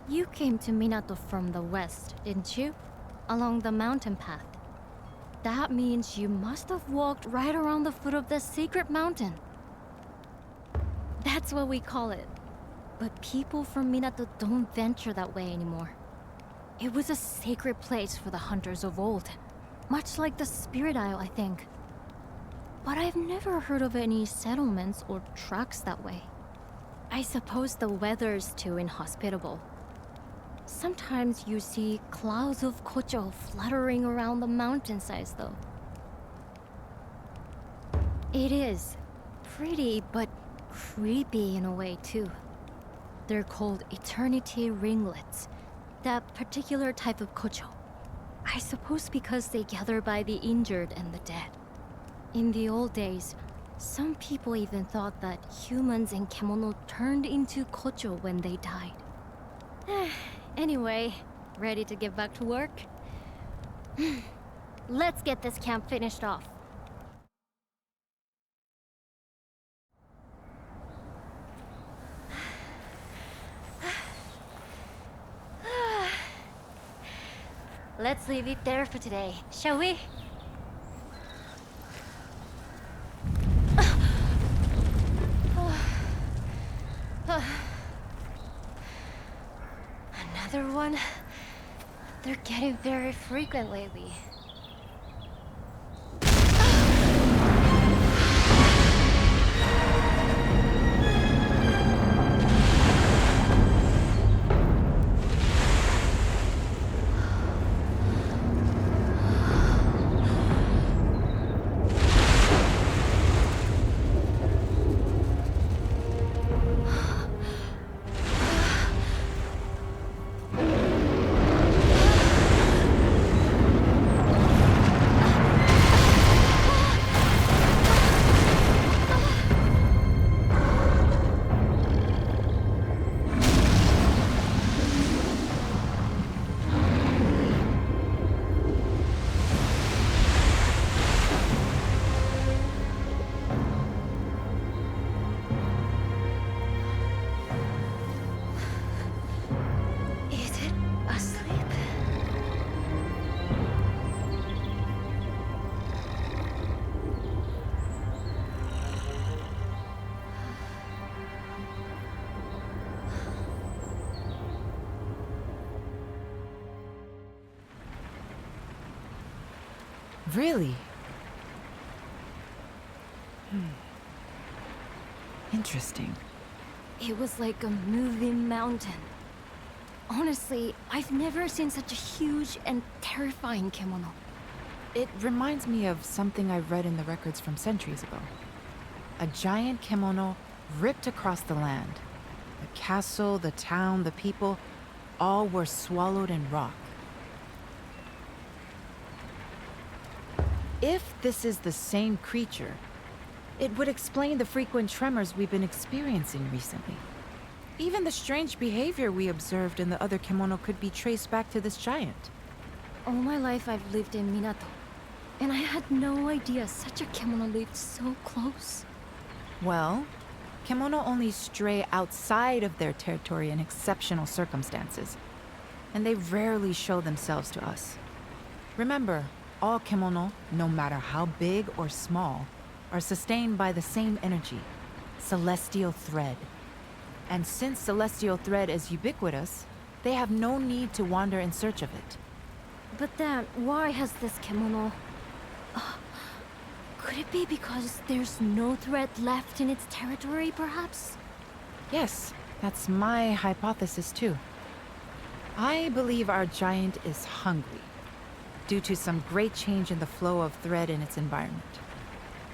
You came to Minato from the west, didn't you? Along the mountain path. That means you must have walked right around the foot of the secret mountain. That's what we call it. But people from Minato don't venture that way anymore. It was a sacred place for the hunters of old. Much like the Spirit Isle, I think. But I've never heard of any settlements or tracks that way. I suppose the weather's too inhospitable. Sometimes you see clouds of kocho fluttering around the mountainsides, though. It is pretty, but creepy in a way, too. They're called eternity ringlets, that particular type of kocho. I suppose because they gather by the injured and the dead. In the old days, some people even thought that humans in kemono turned into kocho when they died. Anyway, ready to get back to work? Let's get this camp finished off. Let's leave it there for today, shall we? Another one? They're getting very frequent lately. Really? Interesting. It was like a moving mountain. Honestly, I've never seen such a huge and terrifying kemono. It reminds me of something I read in the records from centuries ago. A giant kemono ripped across the land. The castle, the town, the people, all were swallowed in rock. If this is the same creature, it would explain the frequent tremors we've been experiencing recently. Even the strange behavior we observed in the other kemono could be traced back to this giant. All my life I've lived in Minato, and I had no idea such a kemono lived so close. Well, kemono only stray outside of their territory in exceptional circumstances, and they rarely show themselves to us. Remember, all kemono, no matter how big or small, are sustained by the same energy, celestial thread. And since celestial thread is ubiquitous, they have no need to wander in search of it. But then, why has this kemono... could it be because there's no thread left in its territory, perhaps? Yes, that's my hypothesis too. I believe our giant is hungry, due to some great change in the flow of thread in its environment.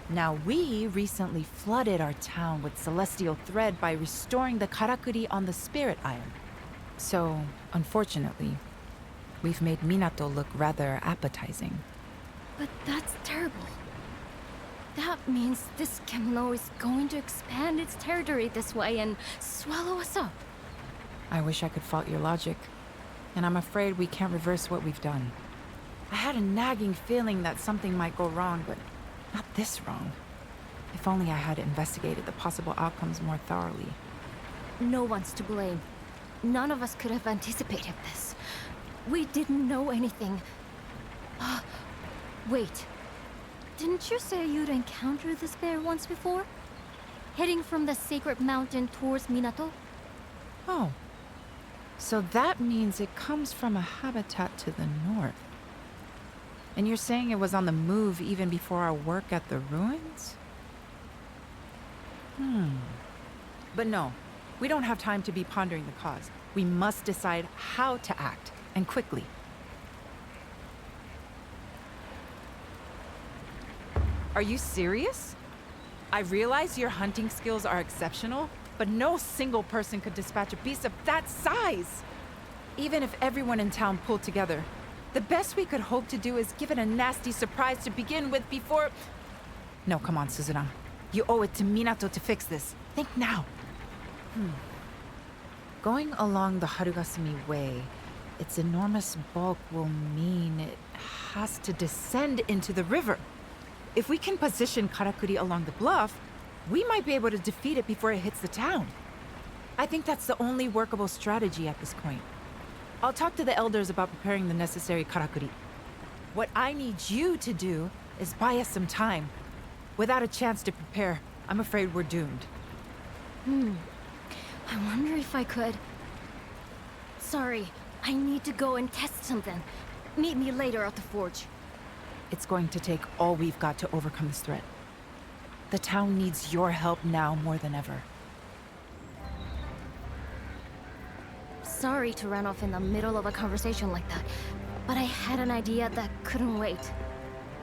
Now, we recently flooded our town with celestial thread by restoring the karakuri on the Spirit Isle. So, unfortunately, we've made Minato look rather appetizing. But that's terrible. That means this kemono is going to expand its territory this way and swallow us up. I wish I could fault your logic, and I'm afraid we can't reverse what we've done. I had a nagging feeling that something might go wrong, but not this wrong. If only I had investigated the possible outcomes more thoroughly. No one's to blame. None of us could have anticipated this. We didn't know anything. Wait. Didn't you say you'd encountered this bear once before? Heading from the sacred mountain towards Minato? Oh. So that means it comes from a habitat to the north. And you're saying it was on the move even before our work at the ruins? But no, we don't have time to be pondering the cause. We must decide how to act, and quickly. Are you serious? I realize your hunting skills are exceptional, but no single person could dispatch a beast of that size! Even if everyone in town pulled together, the best we could hope to do is give it a nasty surprise to begin with before... No, come on, Suzuna. You owe it to Minato to fix this. Think now. Going along the Harugasumi Way, its enormous bulk will mean it has to descend into the river. If we can position Karakuri along the bluff, we might be able to defeat it before it hits the town. I think that's the only workable strategy at this point. I'll talk to the elders about preparing the necessary Karakuri. What I need you to do is buy us some time. Without a chance to prepare, I'm afraid we're doomed. I wonder if I could... Sorry, I need to go and test something. Meet me later at the forge. It's going to take all we've got to overcome this threat. The town needs your help now more than ever. Sorry to run off in the middle of a conversation like that, but I had an idea that couldn't wait.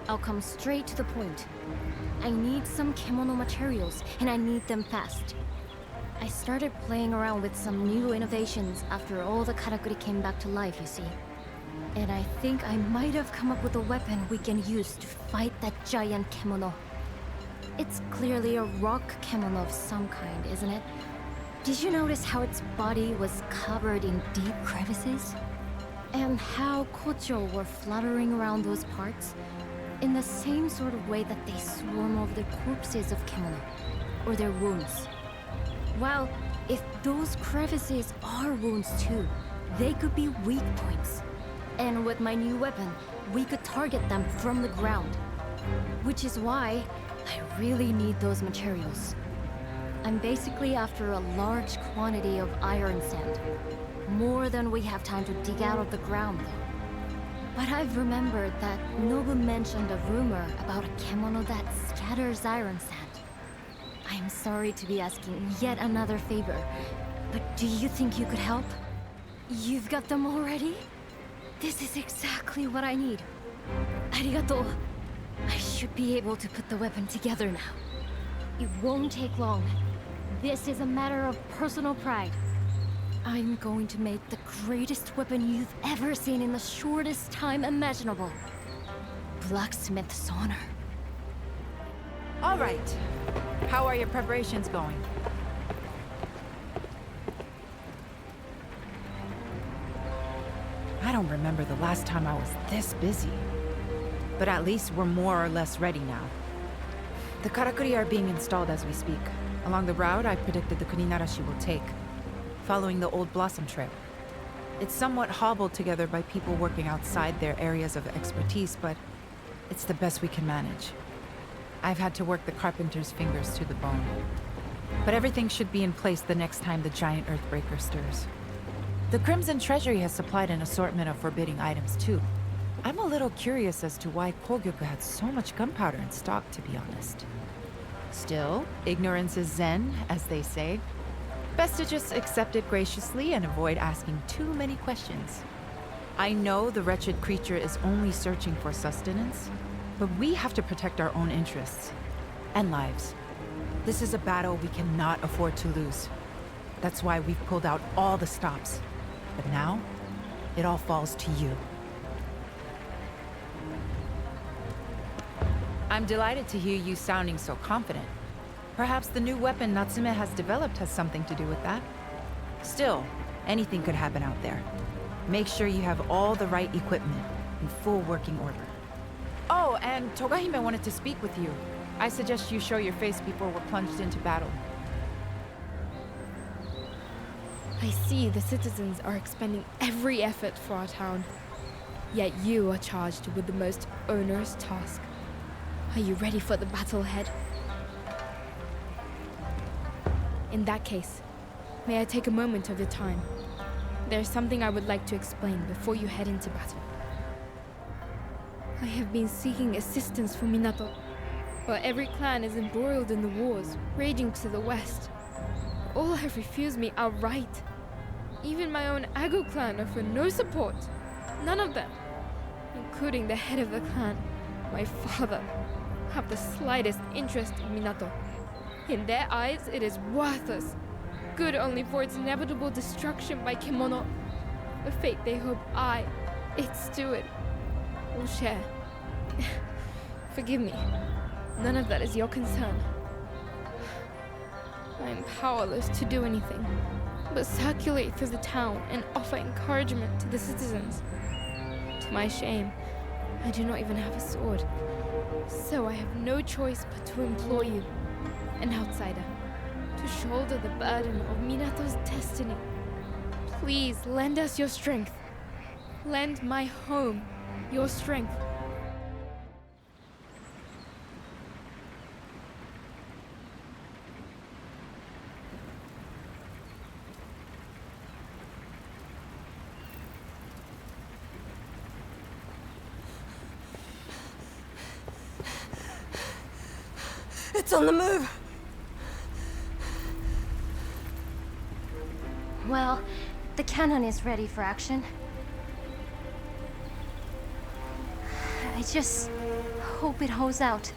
I'll come straight to the point. I need some kimono materials, and I need them fast. I started playing around with some new innovations after all the karakuri came back to life, you see. And I think I might have come up with a weapon we can use to fight that giant kimono. It's clearly a rock kimono of some kind, isn't it? Did you notice how its body was covered in deep crevices? And how kocho were fluttering around those parts? In the same sort of way that they swarm over the corpses of kimono, or their wounds. Well, if those crevices are wounds too, they could be weak points. And with my new weapon, we could target them from the ground. Which is why I really need those materials. I'm basically after a large quantity of iron sand. More than we have time to dig out of the ground, though. But I've remembered that Nobu mentioned a rumor about a kimono that scatters iron sand. I'm sorry to be asking yet another favor, but do you think you could help? You've got them already? This is exactly what I need. Arigato. I should be able to put the weapon together now. It won't take long. This is a matter of personal pride. I'm going to make the greatest weapon you've ever seen in the shortest time imaginable. Blacksmith's honor. All right. How are your preparations going? I don't remember the last time I was this busy. But at least we're more or less ready now. The karakuri are being installed as we speak, along the route I predicted the Kuninarashi will take, following the old Blossom Trail. It's somewhat hobbled together by people working outside their areas of expertise, but it's the best we can manage. I've had to work the carpenter's fingers to the bone. But everything should be in place the next time the giant Earthbreaker stirs. The Crimson Treasury has supplied an assortment of forbidding items too. I'm a little curious as to why Kogyoku had so much gunpowder in stock, to be honest. Still, ignorance is zen, as they say. Best to just accept it graciously and avoid asking too many questions. I know the wretched creature is only searching for sustenance, but we have to protect our own interests and lives. This is a battle we cannot afford to lose. That's why we've pulled out all the stops. But now, it all falls to you. I'm delighted to hear you sounding so confident. Perhaps the new weapon Natsume has developed has something to do with that. Still, anything could happen out there. Make sure you have all the right equipment. in full working order. Oh, and Togahime wanted to speak with you. I suggest you show your face before we're plunged into battle. I see the citizens are expending every effort for our town. Yet you are charged with the most onerous task. Are you ready for the battle ahead? In that case, may I take a moment of your time? There's something I would like to explain before you head into battle. I have been seeking assistance from Minato, but every clan is embroiled in the wars raging to the west. All have refused me outright. Even my own Ago clan offer no support. None of them, including the head of the clan, my father, have the slightest interest in Minato. In their eyes, it is worthless, good only for its inevitable destruction by Kemono, a fate they hope I, its steward, will share. Forgive me, none of that is your concern. I am powerless to do anything but circulate through the town and offer encouragement to the citizens. To my shame, I do not even have a sword, so I have no choice but to implore you, an outsider, to shoulder the burden of Minato's destiny. Please lend us your strength. Lend my home your strength. It's on the move! Well, the cannon is ready for action. I just hope it holds out.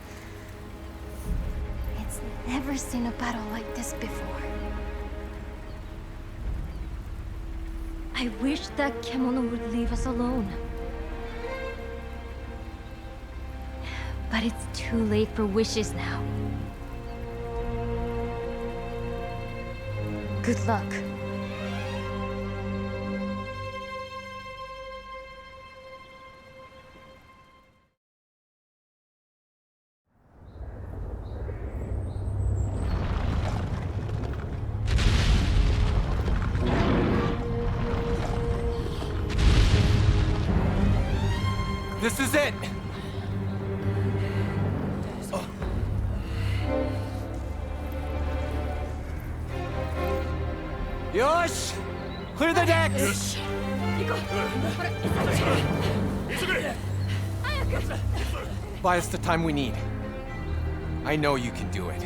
It's never seen a battle like this before. I wish that Kemono would leave us alone. But it's too late for wishes now. Good luck. This is it! Yosh! Clear the decks! Buy us the time we need. I know you can do it.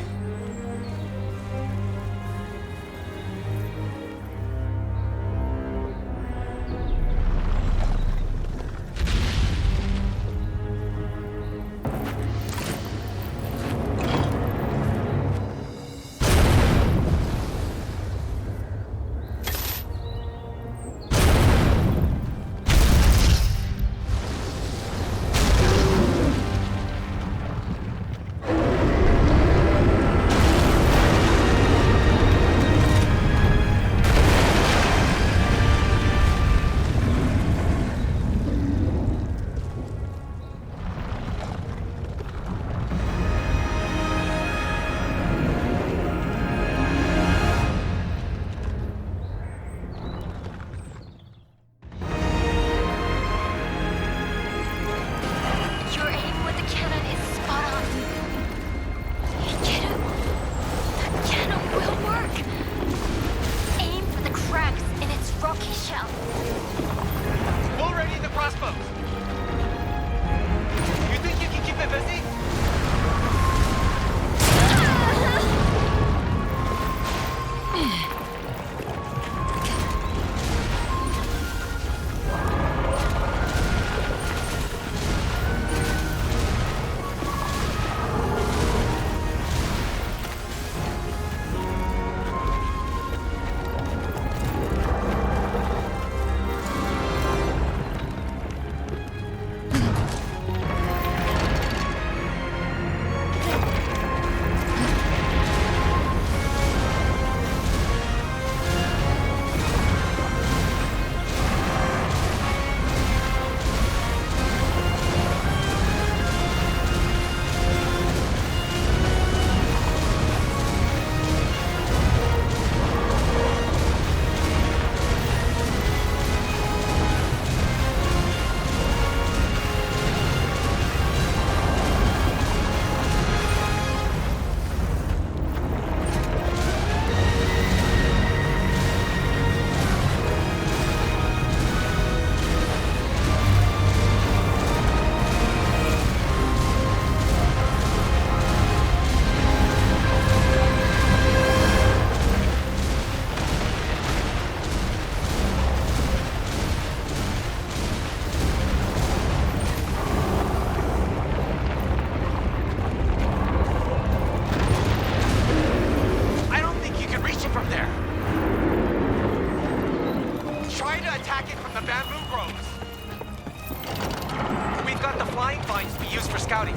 used for scouting.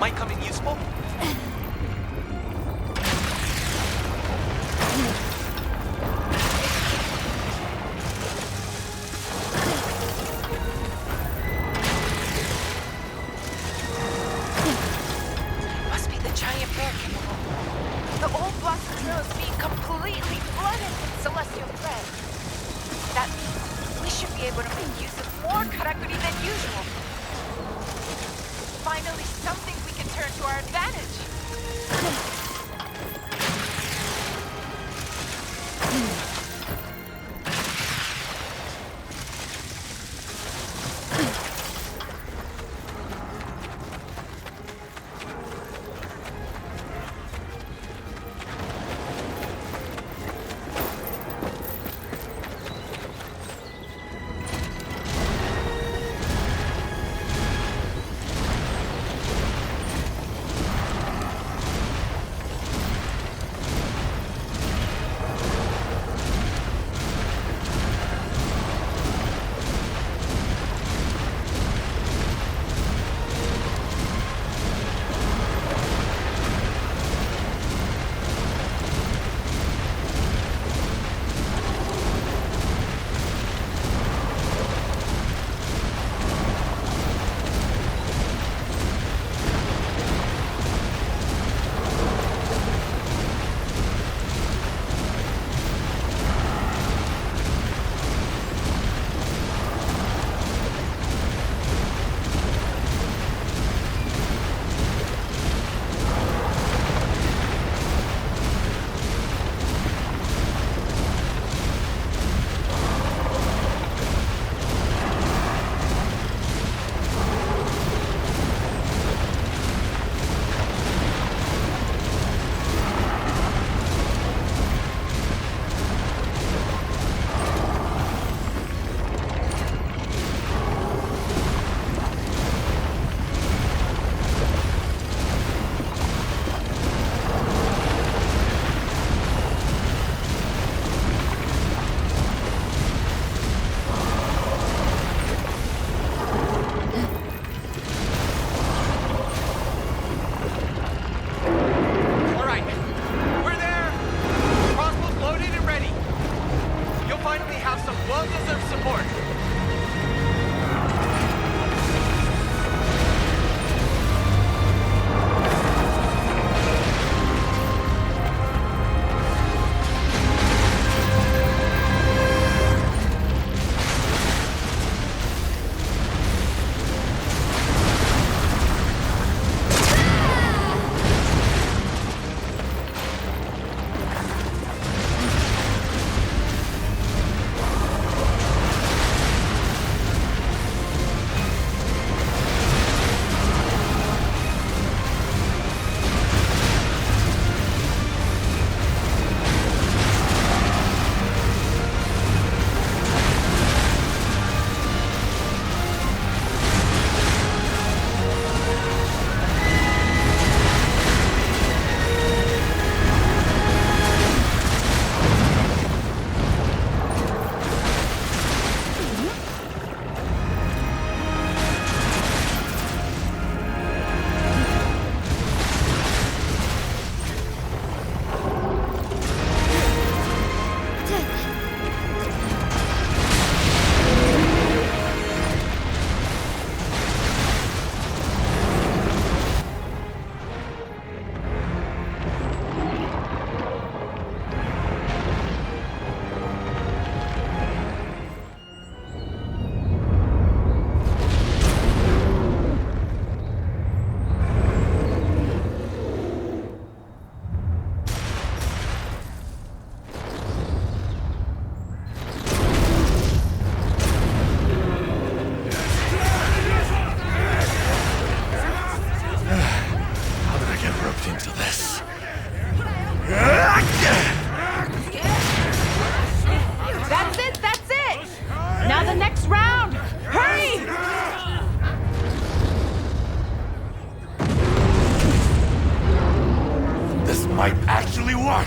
Might come in useful. Must be the giant bear, Kimiko. The old Blossom Trail is being completely flooded with celestial thread. That means we should be able to make use of more karakuri than usual. Finally, something we can turn to our advantage. might actually work!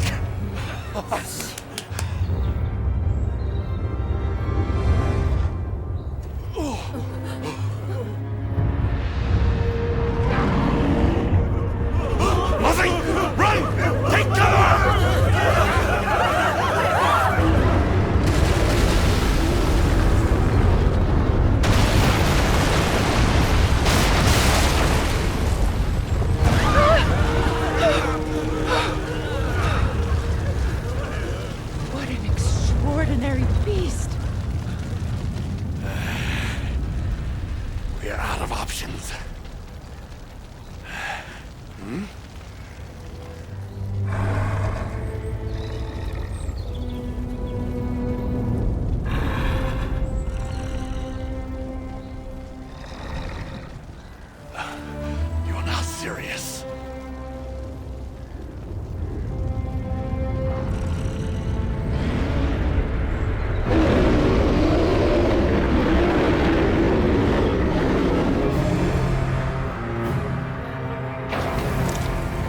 serious.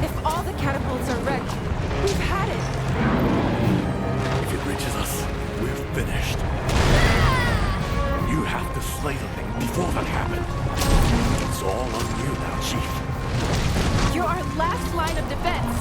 If all the catapults are wrecked, we've had it. If it reaches us, we're finished. You have to slay the thing before that happened. It's all on you now, Chief. You're our last line of defense.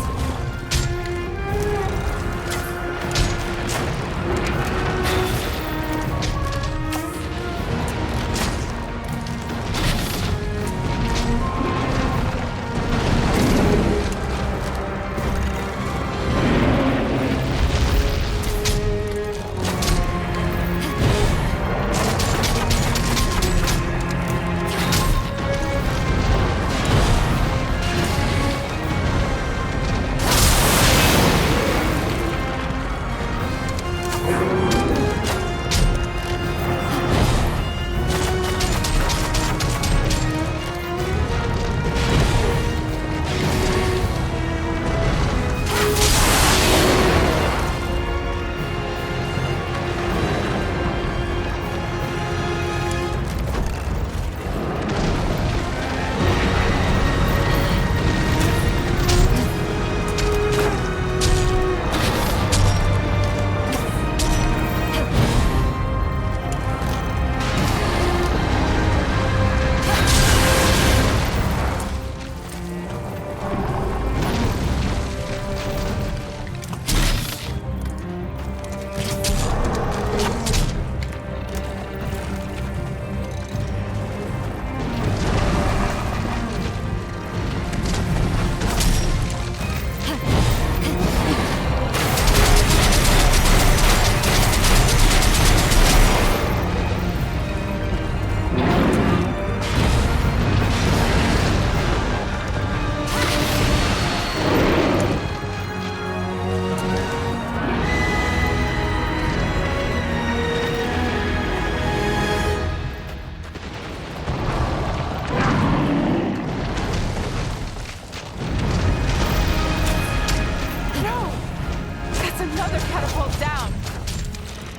Another catapult down!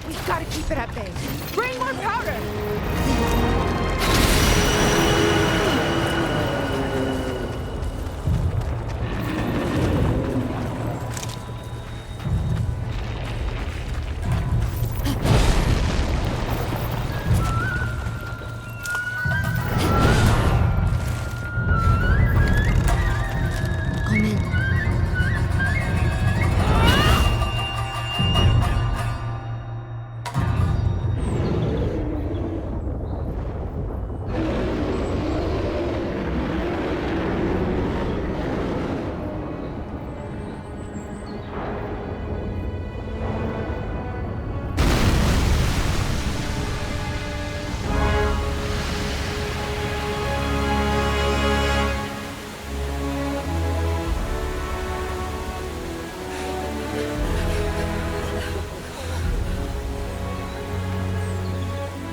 We gotta keep it at bay. Bring more powder!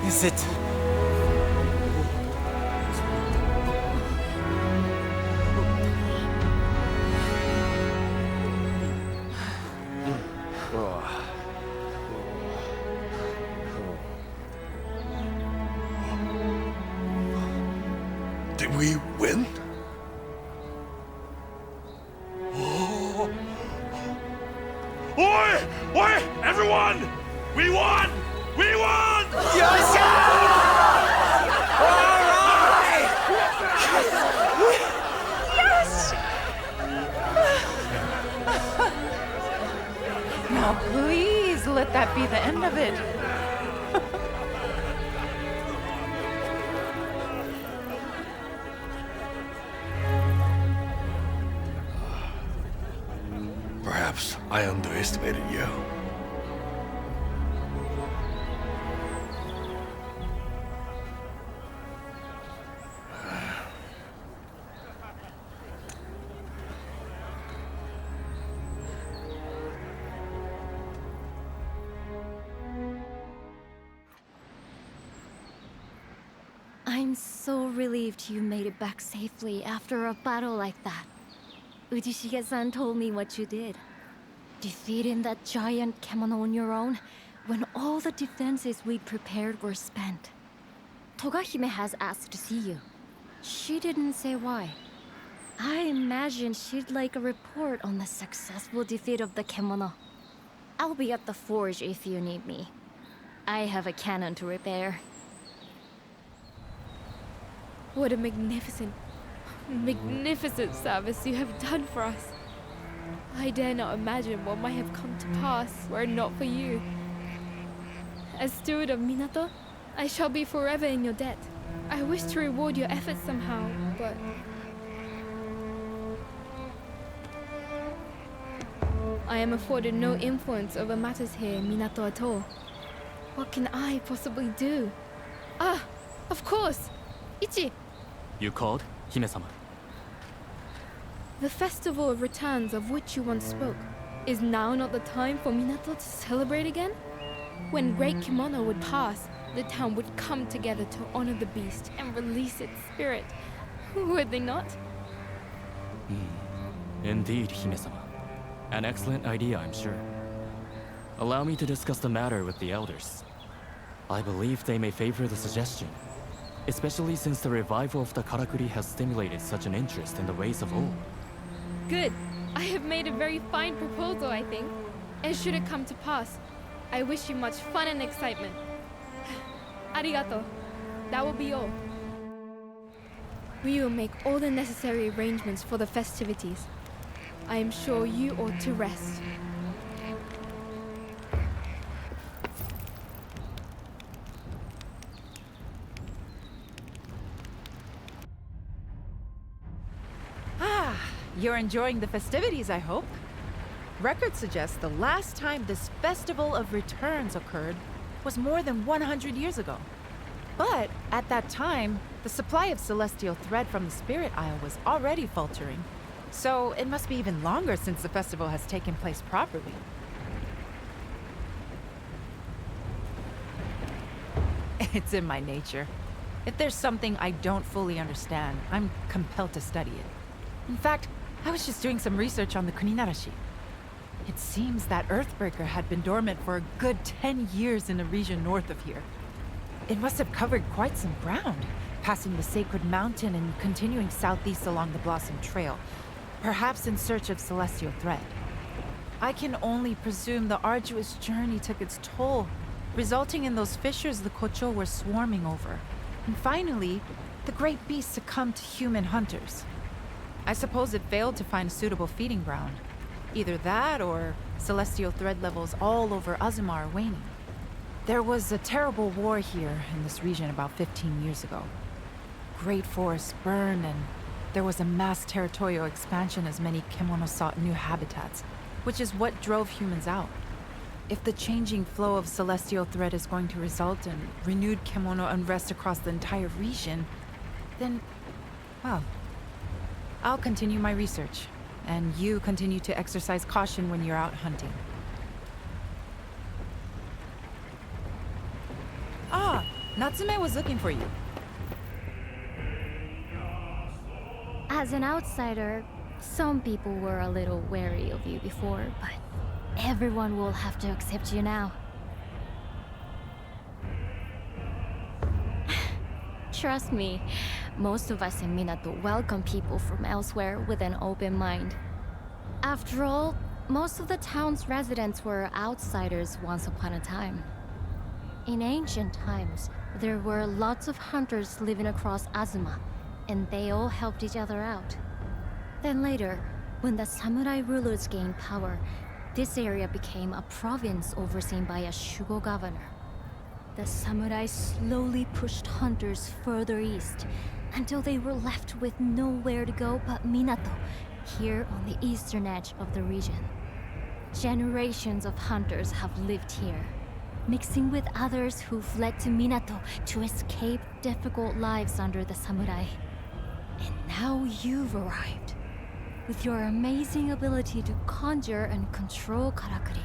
Is it? Did we win? Oh. Oi! Oi! Everyone! We won! We won! Now please let that be the end of it. Perhaps I underestimated you. I'm so relieved you made it back safely after a battle like that. Ujishige-san told me what you did. Defeating that giant kemono on your own, when all the defenses we'd prepared were spent. Togahime has asked to see you. She didn't say why. I imagine she'd like a report on the successful defeat of the kemono. I'll be at the forge if you need me. I have a cannon to repair. What a magnificent service you have done for us. I dare not imagine what might have come to pass were it not for you. As steward of Minato, I shall be forever in your debt. I wish to reward your efforts somehow, but... I am afforded no influence over matters here in Minato at all. What can I possibly do? Ah, of course! Ichi! You called, Hime-sama? The Festival of Returns of which you once spoke. Is now not the time for Minato to celebrate again? When Great Kimono would pass, the town would come together to honor the beast and release its spirit. Would they not? Indeed, Hime-sama. An excellent idea, I'm sure. Allow me to discuss the matter with the elders. I believe they may favor the suggestion, especially since the revival of the karakuri has stimulated such an interest in the ways of old. Good. I have made a very fine proposal, I think. And should it come to pass, I wish you much fun and excitement. Arigato. That will be all. We will make all the necessary arrangements for the festivities. I am sure you ought to rest. You're enjoying the festivities, I hope. Records suggest the last time this Festival of Returns occurred was more than 100 years ago. But at that time, the supply of celestial thread from the Spirit Isle was already faltering. So it must be even longer since the festival has taken place properly. It's in my nature. If there's something I don't fully understand, I'm compelled to study it. In fact, I was just doing some research on the Kuninarashi. It seems that Earthbreaker had been dormant for a good 10 years in the region north of here. It must have covered quite some ground, passing the Sacred Mountain and continuing southeast along the Blossom Trail, perhaps in search of celestial thread. I can only presume the arduous journey took its toll, resulting in those fissures the Kocho were swarming over. And finally, the great beast succumbed to human hunters. I suppose it failed to find a suitable feeding ground. Either that or celestial thread levels all over Azuma are waning. There was a terrible war here in this region about 15 years ago. Great forests burned and there was a mass territorial expansion as many kemono sought new habitats, which is what drove humans out. If the changing flow of celestial thread is going to result in renewed kemono unrest across the entire region, then, well, I'll continue my research, and you continue to exercise caution when you're out hunting. Ah, Natsume was looking for you. As an outsider, some people were a little wary of you before, but everyone will have to accept you now. Trust me, most of us in Minato welcome people from elsewhere with an open mind. After all, most of the town's residents were outsiders once upon a time. In ancient times, there were lots of hunters living across Azuma, and they all helped each other out. Then later, when the samurai rulers gained power, this area became a province overseen by a Shugo governor. The samurai slowly pushed hunters further east until they were left with nowhere to go but Minato, here on the eastern edge of the region. Generations of hunters have lived here, mixing with others who fled to Minato to escape difficult lives under the samurai. And now you've arrived, with your amazing ability to conjure and control karakuri.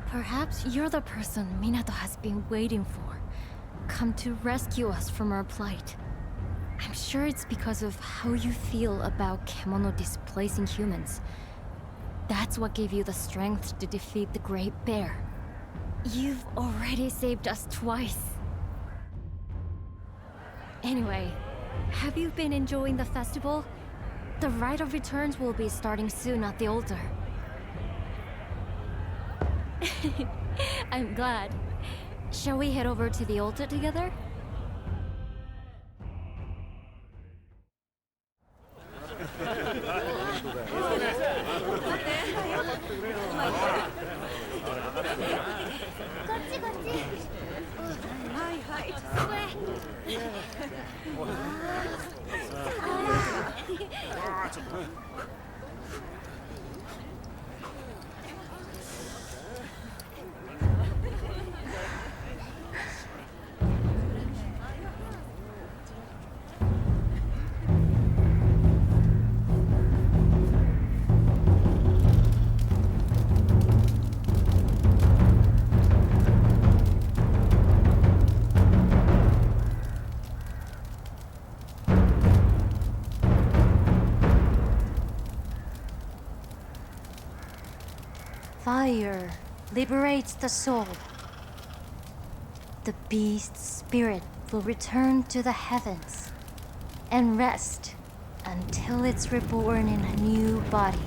Perhaps you're the person Minato has been waiting for, come to rescue us from our plight. sure it's because of how you feel about Kemono displacing humans. That's what gave you the strength to defeat the Great Bear. You've already saved us twice. Anyway, have you been enjoying the festival? The Rite of Returns will be starting soon at the altar. I'm glad. Shall we head over to the altar together? Fire liberates the soul. The beast's spirit will return to the heavens and rest until it's reborn in a new body.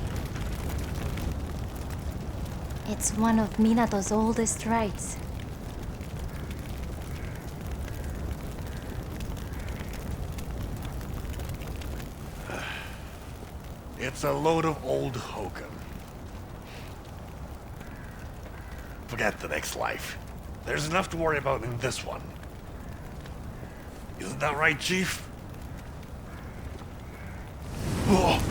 It's one of Minato's oldest rites. It's a load of old hokum. Forget the next life. There's enough to worry about in this one. Isn't that right, Chief? Oh.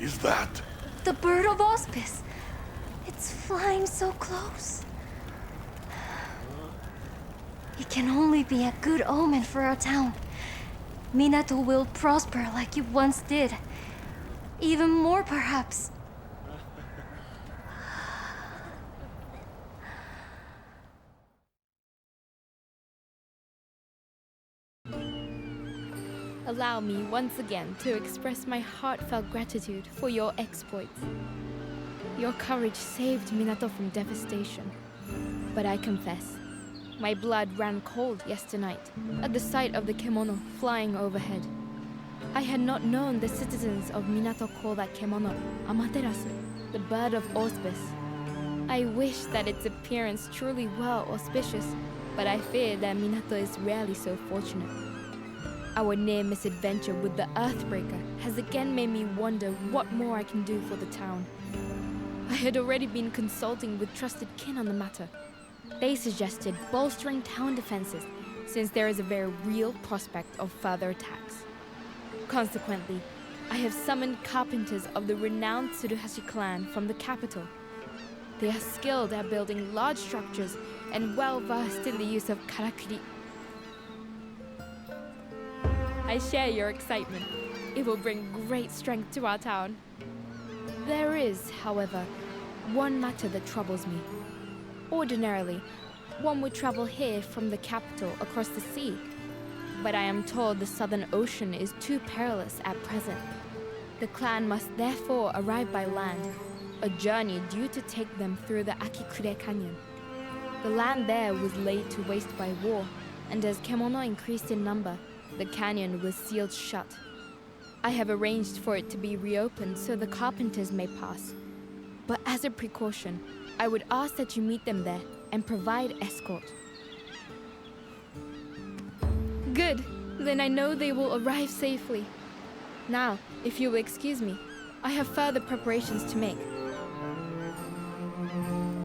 Is that? The bird of auspice. It's flying so close. It can only be a good omen for our town. Minato will prosper like you once did. Even more, perhaps. Allow me once again to express my heartfelt gratitude for your exploits. Your courage saved Minato from devastation. But I confess, my blood ran cold yesternight at the sight of the kemono flying overhead. I had not known the citizens of Minato call that kemono Amaterasu, the bird of auspice. I wish that its appearance truly were auspicious, but I fear that Minato is rarely so fortunate. Our near misadventure with the Earthbreaker has again made me wonder what more I can do for the town. I had already been consulting with trusted kin on the matter. They suggested bolstering town defenses, since there is a very real prospect of further attacks. Consequently, I have summoned carpenters of the renowned Tsuruhashi clan from the capital. They are skilled at building large structures and well-versed in the use of karakuri. I share your excitement. It will bring great strength to our town. There is, however, one matter that troubles me. Ordinarily, one would travel here from the capital across the sea, but I am told the Southern Ocean is too perilous at present. The clan must therefore arrive by land, a journey due to take them through the Akikure Canyon. The land there was laid to waste by war, and as kemono increased in number, the canyon was sealed shut. I have arranged for it to be reopened so the carpenters may pass. But as a precaution, I would ask that you meet them there and provide escort. Good. Then I know they will arrive safely. Now, if you will excuse me, I have further preparations to make.